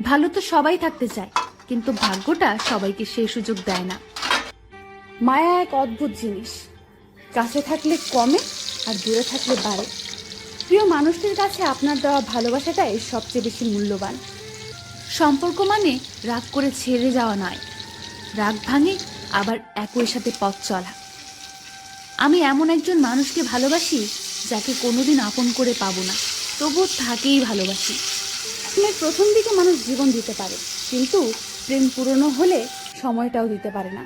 ভালো তো সবাই থাকতে চায়, কিন্তু ভাগ্যটা সবাইকে সেই সুযোগ দেয় না। মায়া এক অদ্ভুত জিনিস, কাছে থাকলে কমে আর দূরে থাকলে বাড়ে। প্রিয় মানুষটির কাছে আপনার দেওয়া ভালোবাসাটাই সবচেয়ে বেশি মূল্যবান। সম্পর্ক মানে রাগ করে ছেড়ে যাওয়া নয়, রাগ ভাঙে আবার একই সাথে পথ চলা। আমি এমন একজন মানুষকে ভালোবাসি যাকে কোনোদিন আপন করে পাবো না, তবুও তাকেই ভালোবাসি। প্রেমের প্রথম দিকে মানুষ জীবন দিতে পারে, কিন্তু প্রেম পুরনো হলে সময়টাও দিতে পারে না।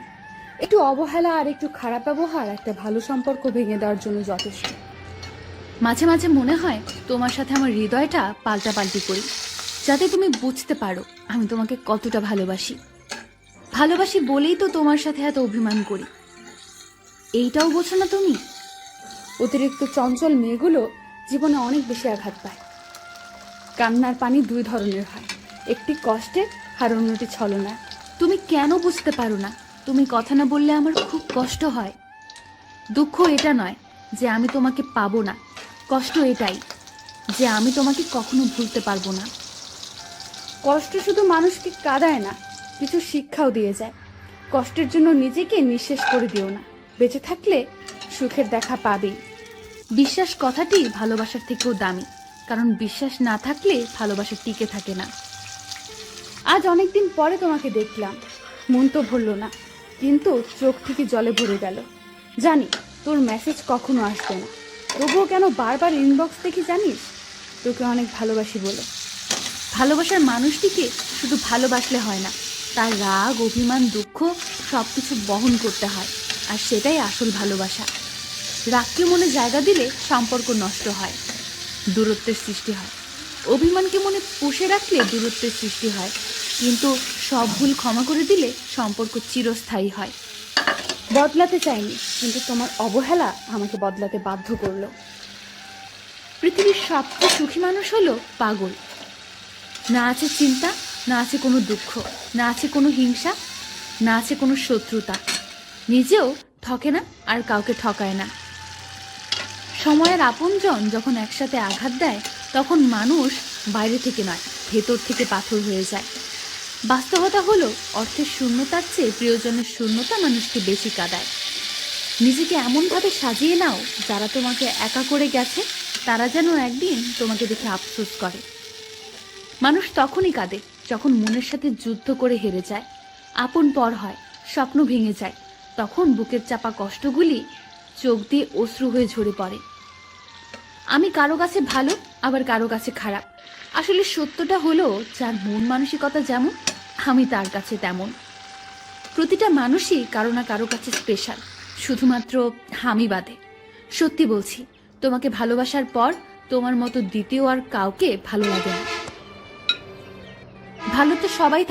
একটু অবহেলা আর একটু খারাপ ব্যবহার একটা ভালো সম্পর্ক ভেঙে দেওয়ার জন্য যথেষ্ট। মাঝে মাঝে মনে হয় তোমার সাথে আমার হৃদয়টা পাল্টাপাল্টি করি, যাতে তুমি বুঝতে পারো আমি তোমাকে কতটা ভালোবাসি। ভালোবাসি বলেই তো তোমার সাথে এত অভিমান করি, এইটাও বোঝো না তুমি? অতিরিক্ত চঞ্চল মেয়েগুলো জীবনে অনেক বেশি আঘাত পায়। কান্নার পানি দুই ধরনের হয়, একটি কষ্টের আর অন্যটি ছলনা। তুমি কেন বুঝতে পারো না? তুমি কথা না বললে আমার খুব কষ্ট হয়। দুঃখ এটা নয় যে আমি তোমাকে পাবো না, কষ্ট এটাই যে আমি তোমাকে কখনো ভুলতে পারবো না। কষ্ট শুধু মানুষকে কাঁদায় না, কিছু শিক্ষাও দিয়ে যায়। কষ্টের জন্য নিজেকে নিঃশেষ করে দিও না, বেঁচে থাকলে সুখের দেখা পাবেই। বিশ্বাস কথাটি ভালোবাসার থেকেও দামি, কারণ বিশ্বাস না থাকলে ভালোবাসা টিকে থাকে না। আজ অনেকদিন পরে তোমাকে দেখলাম, মন তো ভরল না, কিন্তু চোখ থেকে জলে ভরে গেল। জানি তোর মেসেজ কখনো আসবে না, তবুও কেন বারবার ইনবক্স দেখি জানিস? তোকে অনেক ভালোবাসি বলে। ভালোবাসার মানুষটিকে শুধু ভালোবাসলে হয় না, তার রাগ, অভিমান, দুঃখ সবকিছু বহন করতে হয়, আর সেটাই আসল ভালোবাসা। রাগকে মনে জায়গা দিলে সম্পর্ক নষ্ট হয়, দূরত্বের সৃষ্টি হয়। অভিমানকে মনে পুষে রাখলে দূরত্বের সৃষ্টি হয়, কিন্তু সব ভুল ক্ষমা করে দিলে সম্পর্ক চিরস্থায়ী হয়। বদলাতে চাইনি, কিন্তু তোমার অবহেলা আমাকে বদলাতে বাধ্য করলো। পৃথিবীর সবচেয়ে সুখী মানুষ হলো পাগল। না আছে চিন্তা, না আছে কোনো দুঃখ, না আছে কোনো হিংসা, না আছে কোনো শত্রুতা। নিজেও ঠকে না আর কাউকে ঠকায় না। সময়ের আপনজন যখন একসাথে আঘাত দেয়, তখন মানুষ বাইরে থেকে নয়, ভেতর থেকে পাথর হয়ে যায়। বাস্তবতা হলো, অর্থের শূন্যতার চেয়ে প্রিয়জনের শূন্যতা মানুষকে বেশি কাঁদায়। নিজেকে এমনভাবে সাজিয়ে নাও, যারা তোমাকে একা করে গেছে তারা যেন একদিন তোমাকে দেখে আফসোস করে। মানুষ তখনই কাঁদে যখন মনের সাথে যুদ্ধ করে হেরে যায়, আপন পর হয়, স্বপ্ন ভেঙে যায়। তখন বুকের চাপা কষ্টগুলি চোখ দিয়ে অশ্রু হয়ে ঝরে পড়ে। আমি কারো কাছে ভালো, আবার কারো কাছে খারাপ। আসলে সত্যটা হলো, যার মন মানসিকতা যেমন, আমি তার কাছে তেমন। প্রতিটা মানুষই কারো না কারো কাছে স্পেশাল, শুধুমাত্র আমি বাদে। সত্যি বলছি, তোমাকে ভালোবাসার পর তোমার মতো দ্বিতীয় আর কাউকে ভালো লাগে না। ভালো তো সবাই